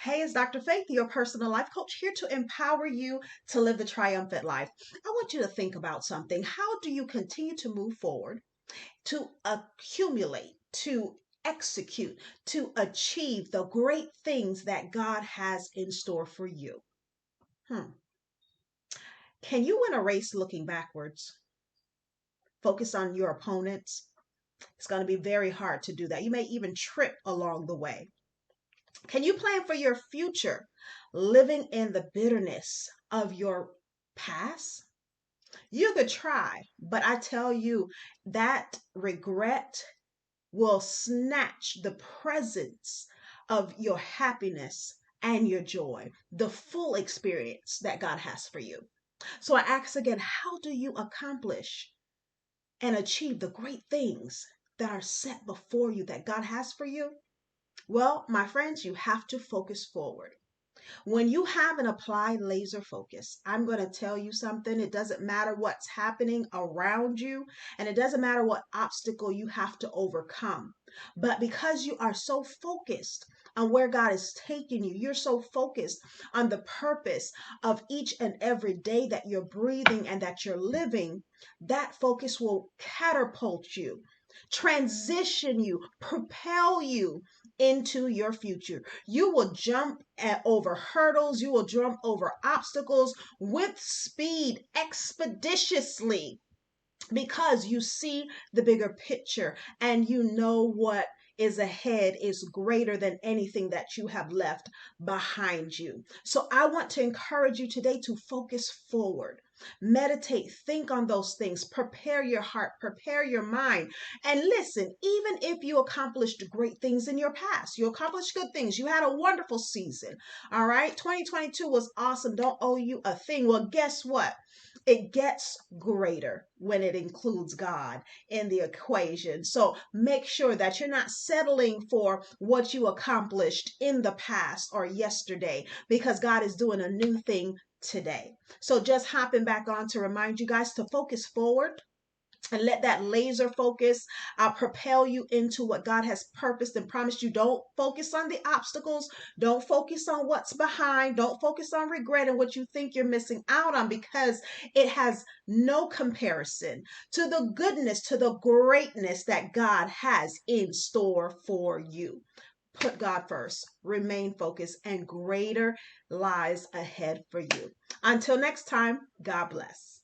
Hey, it's Dr. Faith, your personal life coach, here to empower you to live the triumphant life. I want you to think about something. How do you continue to move forward, to accumulate, to execute, to achieve the great things that God has in store for you? Hmm. Can you win a race looking backwards? Focus on your opponents? It's going to be very hard to do that. You may even trip along the way. Can you plan for your future living in the bitterness of your past? You could try, but I tell you that regret will snatch the presence of your happiness and your joy, the full experience that God has for you. So I ask again, how do you accomplish and achieve the great things that are set before you that God has for you? Well, my friends, you have to focus forward. When you have an applied laser focus, I'm going to tell you something. It doesn't matter what's happening around you, and it doesn't matter what obstacle you have to overcome. But because you are so focused on where God is taking you, you're so focused on the purpose of each and every day that you're breathing and that you're living, that focus will catapult you, transition you, propel you into your future. You will jump over hurdles, you will jump over obstacles with speed, expeditiously, because you see the bigger picture and you know what is ahead is greater than anything that you have left behind you. So I want to encourage you today to focus forward. Meditate, think on those things, prepare your heart, prepare your mind. And listen, even if you accomplished great things in your past, you accomplished good things, you had a wonderful season. All right, 2022 was awesome. Don't owe you a thing. Well, guess what? It gets greater when it includes God in the equation. So make sure that you're not settling for what you accomplished in the past or yesterday, because God is doing a new thing today. So just hopping back on to remind you guys to focus forward and let that laser focus propel you into what God has purposed and promised you. Don't focus on the obstacles. Don't focus on what's behind. Don't focus on regret and what you think you're missing out on, because it has no comparison to the goodness, to the greatness that God has in store for you. Put God first, remain focused, and greater lies ahead for you. Until next time, God bless.